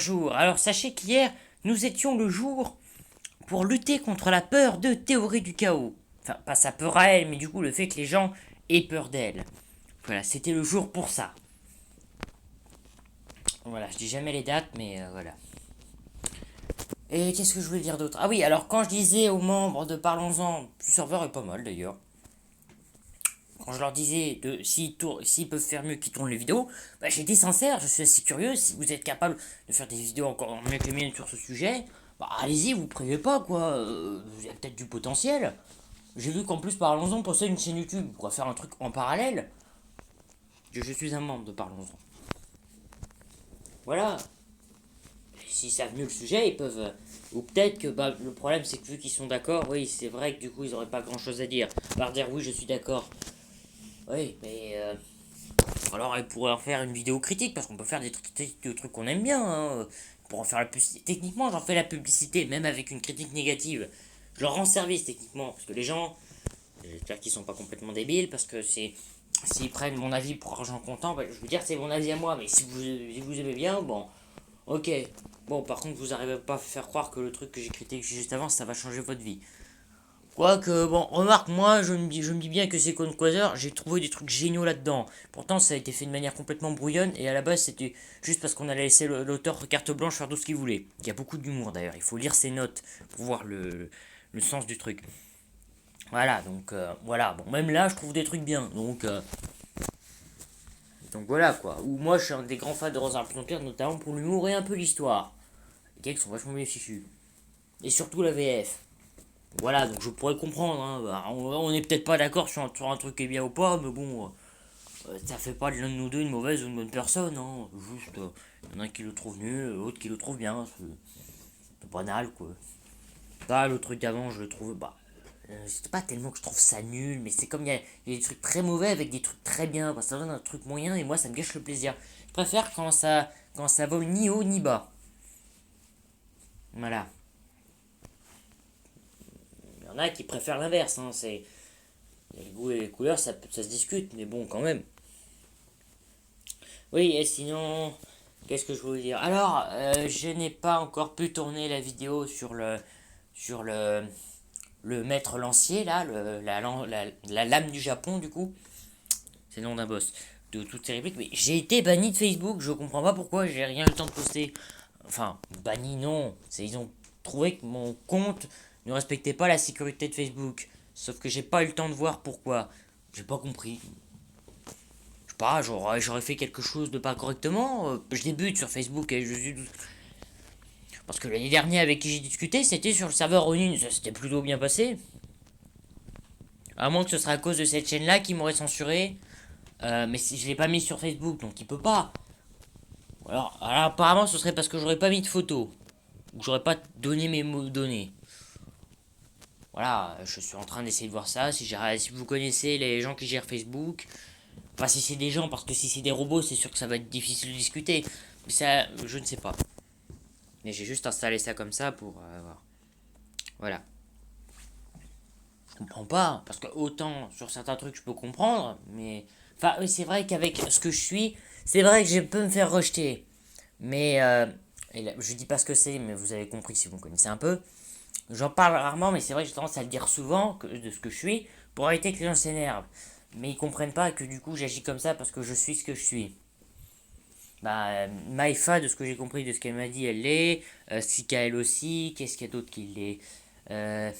Bonjour, alors sachez qu'hier, nous étions le jour pour lutter contre la peur de théorie du chaos. Enfin, pas sa peur à elle, mais du coup le fait que les gens aient peur d'elle. Voilà, c'était le jour pour ça. Voilà, je dis jamais les dates, mais voilà. Et qu'est-ce que je voulais dire d'autre? Ah oui, alors quand je disais aux membres de Parlons-en, le serveur est pas mal d'ailleurs. Quand je leur disais de s'ils peuvent faire mieux qu'ils tournent les vidéos, bah, j'étais sincère, je suis assez curieux. Si vous êtes capable de faire des vidéos encore mieux que les miennes sur ce sujet, bah allez-y, vous privez pas quoi. Vous avez peut-être du potentiel. J'ai vu qu'en plus Parlons-en possède une chaîne YouTube. On pourrait faire un truc en parallèle. Je suis un membre de Parlons-en. Voilà. S'ils savent mieux le sujet, ils peuvent. Ou peut-être que bah, le problème c'est que vu qu'ils sont d'accord, oui, c'est vrai que du coup ils auraient pas grand chose à dire. Par dire oui, je suis d'accord. Oui, mais alors, elle pourrait en faire une vidéo critique, parce qu'on peut faire des trucs qu'on aime bien. Hein. Pour en faire la publicité. Techniquement, j'en fais la publicité, même avec une critique négative. Je leur rends service, techniquement. Parce que les gens, j'espère qu'ils sont pas complètement débiles, parce que c'est. S'ils prennent mon avis pour argent comptant, bah, je veux dire, c'est mon avis à moi. Mais si vous aimez bien, bon, ok. Bon, par contre, vous arrivez pas à faire croire que le truc que j'ai critiqué juste avant, ça va changer votre vie. Quoique, bon, remarque, moi, je me dis bien que c'est Conquaser, j'ai trouvé des trucs géniaux là-dedans. Pourtant, ça a été fait de manière complètement brouillonne, et à la base, c'était juste parce qu'on allait laisser l'auteur carte blanche faire tout ce qu'il voulait. Il y a beaucoup d'humour d'ailleurs, il faut lire ses notes pour voir le sens du truc. Voilà, donc voilà, bon, même là, je trouve des trucs bien, donc voilà quoi. Ou moi, je suis un des grands fans de Rosa Empire, notamment pour l'humour et un peu l'histoire. Les gars qui sont vachement bien fichus. Et surtout la VF. Voilà, donc je pourrais comprendre. Hein. Bah, on est peut-être pas d'accord sur un truc qui est bien ou pas, mais bon, ça fait pas de l'un de nous deux une mauvaise ou une bonne personne. Hein. Juste, il y en a un qui le trouve nul, l'autre qui le trouve bien. C'est banal, quoi. Là, le truc d'avant, je le trouve. Bah, c'est pas tellement que je trouve ça nul, mais c'est comme il y a des trucs très mauvais avec des trucs très bien. Bah, ça donne un truc moyen et moi, ça me gâche le plaisir. Je préfère quand ça vole ni haut ni bas. Voilà. Il y en a qui préfèrent l'inverse. Hein. Les goûts et les couleurs, ça se discute, mais bon, quand même. Oui, et sinon, qu'est-ce que je voulais dire? Alors, je n'ai pas encore pu tourner la vidéo sur le maître lancier, là, la lame du Japon, du coup. C'est le nom d'un boss. De toutes ces répliques. Mais j'ai été banni de Facebook, je comprends pas pourquoi, j'ai rien eu le temps de poster. Enfin, banni, non. Ils ont trouvé que mon compte ne respectait pas la sécurité de Facebook. Sauf que j'ai pas eu le temps de voir pourquoi. J'ai pas compris. Je sais pas, j'aurais fait quelque chose de pas correctement. Je débute sur Facebook et parce que l'année dernière avec qui j'ai discuté, c'était sur le serveur Ronin, ça s'était plutôt bien passé. À moins que ce serait à cause de cette chaîne-là qui m'aurait censuré. Mais si je l'ai pas mis sur Facebook, donc il peut pas. Alors apparemment ce serait parce que j'aurais pas mis de photos. Ou que j'aurais pas donné mes données. Voilà, je suis en train d'essayer de voir ça. Si vous connaissez les gens qui gèrent Facebook, enfin si c'est des gens, parce que si c'est des robots, c'est sûr que ça va être difficile de discuter. Mais ça, je ne sais pas. Mais j'ai juste installé ça comme ça pour voir. Voilà. Je comprends pas, parce que autant sur certains trucs je peux comprendre, mais. Enfin, oui, c'est vrai qu'avec ce que je suis, c'est vrai que je peux me faire rejeter. Mais. Et là, je dis pas ce que c'est, mais vous avez compris si vous me connaissez un peu. J'en parle rarement, mais c'est vrai que j'ai tendance à le dire souvent de ce que je suis, pour éviter que les gens s'énervent. Mais ils comprennent pas que du coup j'agis comme ça parce que je suis ce que je suis. Bah, Maïfa, de ce que j'ai compris de ce qu'elle m'a dit, elle l'est. Sika, elle aussi. Qu'est-ce qu'il y a d'autre qui l'est? Euh,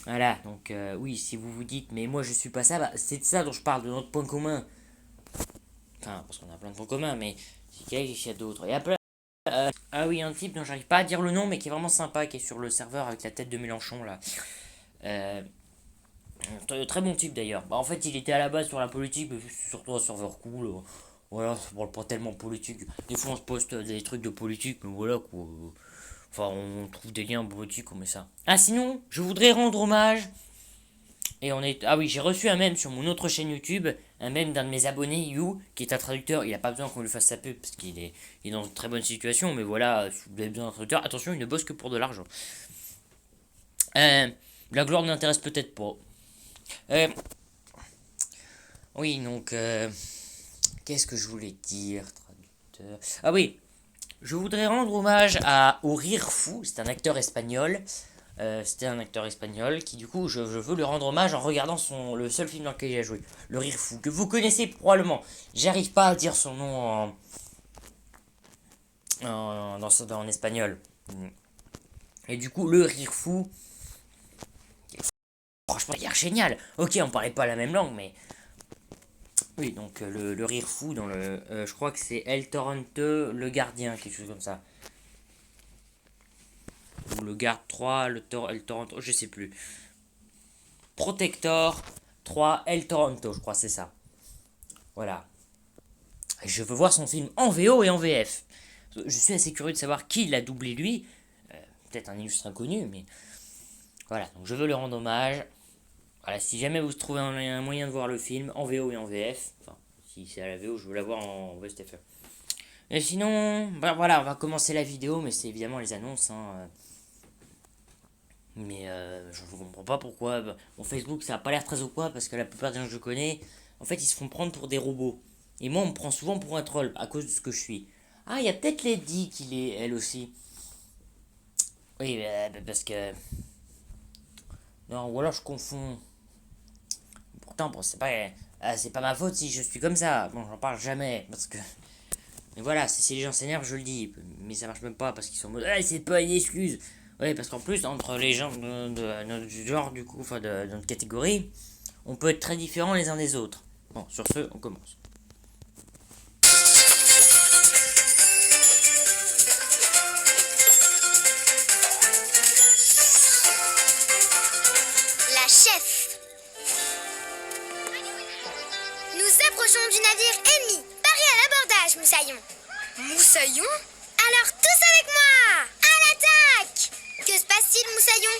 voilà, donc oui, si vous vous dites, mais moi je suis pas ça, bah, c'est de ça dont je parle, de notre point commun. Enfin, parce qu'on a plein de points communs, mais Sika, il y a d'autres. Il y a plein. Ah oui, un type dont j'arrive pas à dire le nom, mais qui est vraiment sympa, qui est sur le serveur avec la tête de Mélenchon là. Euh, Très bon type d'ailleurs. Bah, en fait, il était à la base sur la politique, mais c'est surtout un serveur cool. Voilà, ça parle pas tellement politique. Des fois, on se poste des trucs de politique, mais voilà quoi. Enfin, on trouve des liens politiques, on met ça. Ah, sinon, je voudrais rendre hommage. Ah oui, j'ai reçu un mème sur mon autre chaîne YouTube, un mème d'un de mes abonnés, You, qui est un traducteur. Il a pas besoin qu'on lui fasse sa pub parce qu'il est dans une très bonne situation, mais voilà, si vous avez besoin d'un traducteur, attention, il ne bosse que pour de l'argent. Euh, la gloire n'intéresse peut-être pas. Euh, oui, donc, qu'est-ce que je voulais dire? Ah oui, je voudrais rendre hommage au Rire Fou, c'est un acteur espagnol. C'était un acteur espagnol qui, du coup, je veux lui rendre hommage en regardant le seul film dans lequel il a joué, Le Rire Fou, que vous connaissez probablement. J'arrive pas à dire son nom en espagnol. Et du coup, Le Rire Fou, franchement, il a l'air génial. Ok, on parlait pas la même langue, mais. Oui, donc le Rire Fou, je crois que c'est El Torrente, le gardien, quelque chose comme ça. Ou le garde 3, El Toronto, je sais plus. Protector 3, El Toronto, je crois, c'est ça. Voilà. Et je veux voir son film en VO et en VF. Je suis assez curieux de savoir qui l'a doublé lui. Peut-être un illustre inconnu, mais voilà. Donc je veux lui rendre hommage. Voilà, si jamais vous trouvez un moyen de voir le film en VO et en VF, enfin, si c'est à la VO, je veux la voir en VSTFE. Et sinon, bah voilà, on va commencer la vidéo, mais c'est évidemment les annonces. Hein. Mais je ne comprends pas pourquoi. Mon Facebook, ça a pas l'air très ou quoi, parce que la plupart des gens que je connais, en fait, ils se font prendre pour des robots. Et moi, on me prend souvent pour un troll à cause de ce que je suis. Ah, il y a peut-être Lady qui l'est, elle aussi. Oui, parce que. Non, ou alors je confonds. Pourtant, bon, c'est pas ma faute si je suis comme ça. Bon, j'en parle jamais, parce que. Mais voilà, si les gens s'énervent, je le dis. Mais ça marche même pas, parce qu'ils sont en mode. Ah, c'est pas une excuse. Oui, parce qu'en plus, entre les gens de notre genre, du coup, enfin de notre catégorie, on peut être très différents les uns des autres. Bon, sur ce, on commence. La chef. Nous approchons du navire ennemi. Paré à l'abordage, Moussaillon. Moussaillon? Alors tous avec moi. À l'attaque. Que se passe-t-il, Moussaillon?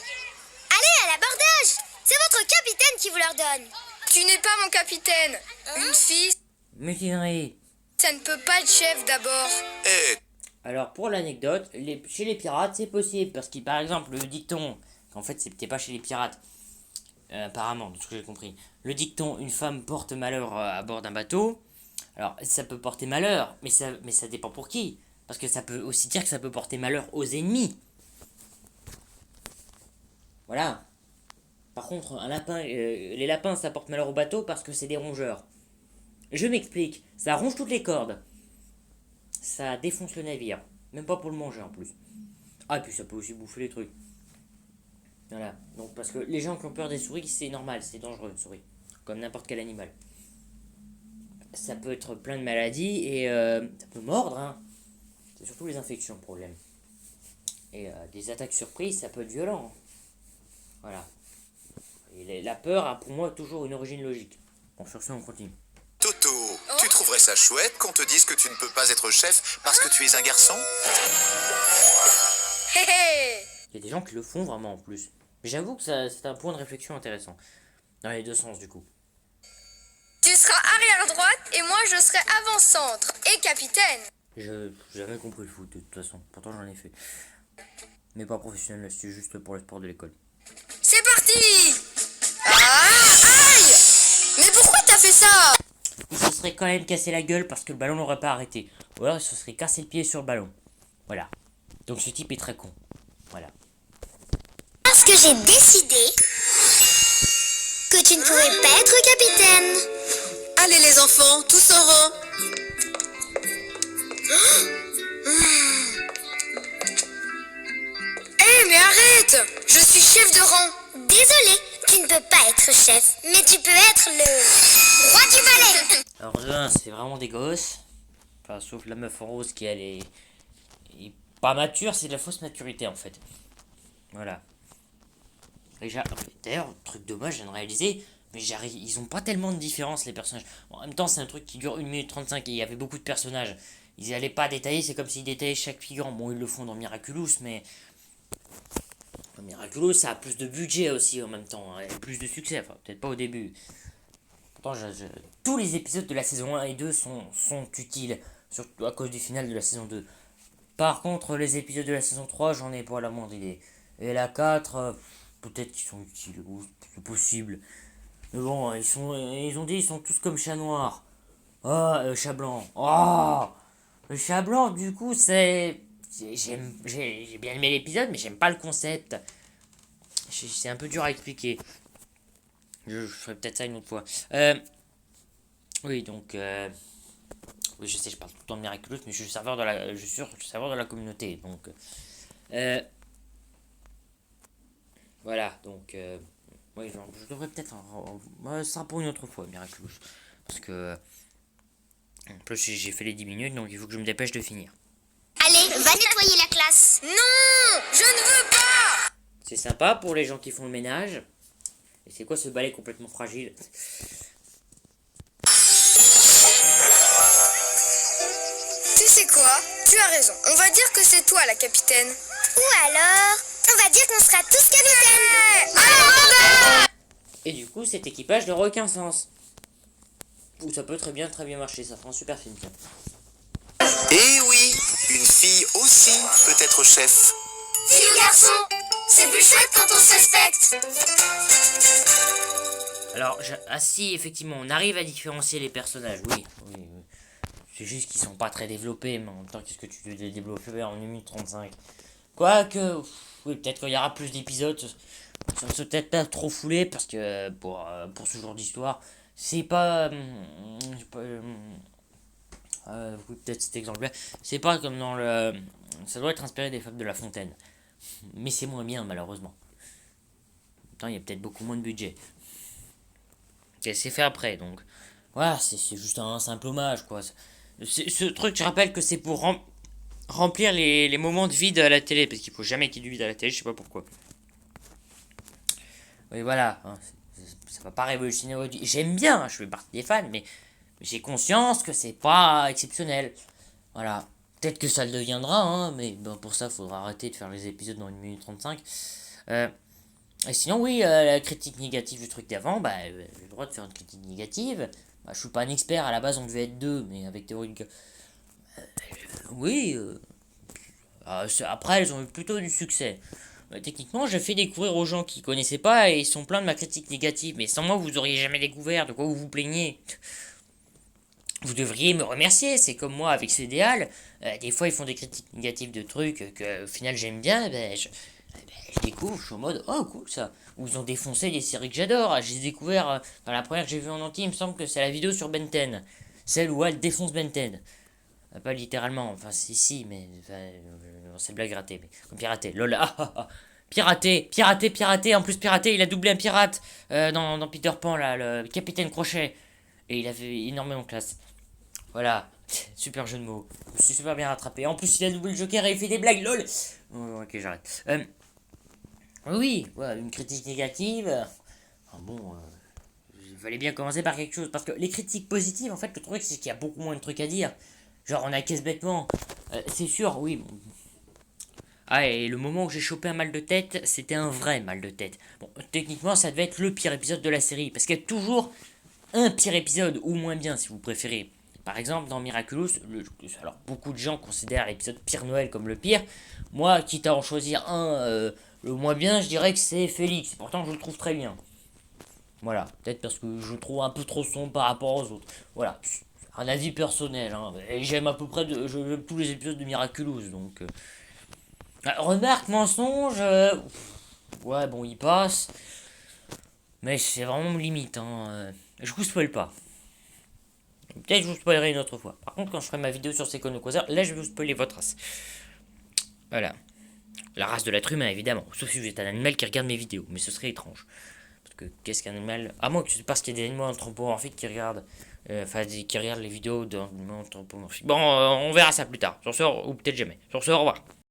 Allez, à l'abordage. C'est votre capitaine qui vous l'ordonne. Tu n'es pas mon capitaine. Une fille, Mutinerie. ça ne peut pas être chef d'abord. Alors, pour l'anecdote, chez les pirates, c'est possible. Parce que, par exemple, le dicton, qu'en fait, c'était pas chez les pirates, apparemment, de ce que j'ai compris. Le dicton, une femme porte malheur à bord d'un bateau. Alors, ça peut porter malheur, mais ça dépend pour qui. Parce que ça peut aussi dire que ça peut porter malheur aux ennemis. Voilà. Par contre, les lapins, ça porte malheur au bateau parce que c'est des rongeurs. Je m'explique. Ça ronge toutes les cordes. Ça défonce le navire. Même pas pour le manger en plus. Ah, et puis ça peut aussi bouffer les trucs. Voilà. Donc, parce que les gens qui ont peur des souris, c'est normal, c'est dangereux une souris. Comme n'importe quel animal. Ça peut être plein de maladies et ça peut mordre, hein. C'est surtout les infections le problème. Et des attaques surprises, ça peut être violent. Hein. Voilà. Et la peur a pour moi toujours une origine logique. Bon, sur ce, on continue. Toto, tu trouverais ça chouette qu'on te dise que tu ne peux pas être chef parce que tu es un garçon? Hé hé! Il y a des gens qui le font vraiment en plus. Mais j'avoue que c'est un point de réflexion intéressant. Dans les deux sens du coup. Tu seras arrière droite et moi je serai avant centre et capitaine. J'ai jamais compris le foot de toute façon. Pourtant j'en ai fait. Mais pas professionnel, c'est juste pour le sport de l'école. C'est parti! Ah! Aïe! Mais pourquoi t'as fait ça? Il se serait quand même cassé la gueule parce que le ballon n'aurait pas arrêté. Ou alors il se serait cassé le pied sur le ballon. Voilà. Donc ce type est très con. Voilà. Parce que j'ai décidé que tu ne pouvais pas être capitaine. Allez les enfants, tous en rang. Hé, mais arrête! Je suis chef de rang. Désolé, tu ne peux pas être chef, mais tu peux être le roi du ballet. Alors là, c'est vraiment des gosses. Enfin, sauf la meuf en rose qui elle est pas mature, c'est de la fausse maturité en fait. Voilà. D'ailleurs, truc dommage, je viens de réaliser, mais ils ont pas tellement de différence les personnages. Bon, en même temps, c'est un truc qui dure 1 minute 35 et il y avait beaucoup de personnages. Ils allaient pas détailler, c'est comme s'ils détaillaient chaque figurant. Bon, ils le font dans Miraculous, mais. Miraculous, ça a plus de budget aussi en même temps, hein, et plus de succès, enfin, peut-être pas au début. Pourtant, tous les épisodes de la saison 1 et 2 sont utiles, surtout à cause du final de la saison 2. Par contre, les épisodes de la saison 3, j'en ai pas la moindre idée. Et la 4, peut-être qu'ils sont utiles, ou c'est possible. Mais bon, ils ont dit ils sont tous comme chat noir. Ah, chat blanc. Ah, Le chat blanc, du coup, c'est... J'ai bien aimé l'épisode, mais j'aime pas le concept. C'est un peu dur à expliquer. Je ferai peut-être ça une autre fois. Oui, donc... oui, je sais, je parle tout le temps de Miraculous, mais je suis serveur serveur de la communauté, donc... voilà, donc... oui, je devrais peut-être... ça sera pour une autre fois, Miraculous. Parce que... en plus, j'ai fait les 10 minutes, donc il faut que je me dépêche de finir. Allez, va nettoyer la classe. Non, je ne veux pas. C'est sympa pour les gens qui font le ménage. Et c'est quoi ce balai complètement fragile? Tu sais quoi? Tu as raison. On va dire que c'est toi la capitaine. Ou alors, on va dire qu'on sera tous capitaines. Et du coup, cet équipage n'aura aucun sens. Ou ça peut très bien marcher, ça fera un super film, tiens. Et oui, une fille aussi peut être chef. Fille ou garçon, c'est plus chouette quand on se respecte. Alors, ah si, effectivement, on arrive à différencier les personnages, oui. C'est juste qu'ils sont pas très développés, mais en même temps, qu'est-ce que tu veux développer en 1 minute 35? Quoique, oui, peut-être qu'il y aura plus d'épisodes, ça ne se peut-être pas trop foulé, parce que pour ce genre d'histoire, c'est pas... oui, peut-être cet exemple-là, c'est pas comme dans le... Ça doit être inspiré des Fables de La Fontaine. Mais c'est moins bien, malheureusement. En même temps, il y a peut-être beaucoup moins de budget. Et c'est fait après, donc... Voilà, c'est juste un simple hommage, quoi. Ce truc, je rappelle que c'est pour remplir les moments de vide à la télé, parce qu'il faut jamais qu'il y ait du vide à la télé, je sais pas pourquoi. Oui, voilà, hein, ça va pas révolutionner votre vie. J'aime bien, hein, je fais partie des fans, mais j'ai conscience que c'est pas exceptionnel. Voilà, peut-être que ça le deviendra, hein, mais bon, pour ça, il faudra arrêter de faire les épisodes dans 1 minute 35. Et sinon, oui, la critique négative du truc d'avant, bah, j'ai le droit de faire une critique négative. Bah, je suis pas un expert, à la base on devait être deux, mais avec Théorie de... oui, après elles ont eu plutôt du succès. Techniquement, j'ai fait découvrir aux gens qui connaissaient pas et ils sont pleins de ma critique négative. Mais sans moi, vous auriez jamais découvert. De quoi vous vous plaignez? Vous devriez me remercier. C'est comme moi avec Cédéal. Des fois, ils font des critiques négatives de trucs que au final j'aime bien. Je découvre, je suis en mode oh cool ça. Ou ils ont défoncé des séries que j'adore. J'ai découvert dans la première que j'ai vue en entier, il me semble que c'est la vidéo sur Ben 10. Celle où elle défonce Ben 10. Pas littéralement, enfin si, mais c'est blague ratée, mais comme piraté, lol, piraté, en plus piraté, il a doublé un pirate dans Peter Pan, là, le capitaine Crochet, et il avait énormément de classe, voilà, super jeu de mots, je me suis super bien rattrapé, en plus il a doublé le Joker et il fait des blagues, lol, ok j'arrête, oui, ouais, une critique négative, il fallait bien commencer par quelque chose, parce que les critiques positives, en fait, le truc c'est qu'il y a beaucoup moins de trucs à dire. Genre, on acquiesce bêtement. C'est sûr, oui. Bon. Ah, et le moment où j'ai chopé un mal de tête, c'était un vrai mal de tête. Bon, techniquement, ça devait être le pire épisode de la série. Parce qu'il y a toujours un pire épisode, ou moins bien, si vous préférez. Par exemple, dans Miraculous, alors beaucoup de gens considèrent l'épisode Pire Noël comme le pire. Moi, quitte à en choisir un, le moins bien, je dirais que c'est Félix. Pourtant, je le trouve très bien. Voilà, peut-être parce que je le trouve un peu trop sombre par rapport aux autres. Voilà, un avis personnel, hein. Et j'aime à peu près tous les épisodes de Miraculous, donc... remarque, mensonge... ouais, bon, il passe. Mais c'est vraiment limite, hein. Je vous spoil pas. Peut-être que je vous spoilerai une autre fois. Par contre, quand je ferai ma vidéo sur Sekonokosa, là, je vais vous spoiler votre race. Voilà. La race de l'être humain, évidemment. Sauf si vous êtes un animal qui regarde mes vidéos. Mais ce serait étrange. Parce que, qu'est-ce qu'un animal... À moins que c'est parce qu'il y a des animaux anthropomorphiques qui regardent... qui regardent les vidéos d'anthropomorphiques. Bon, on verra ça plus tard. Sur ce, ou peut-être jamais. Sur ce, au revoir.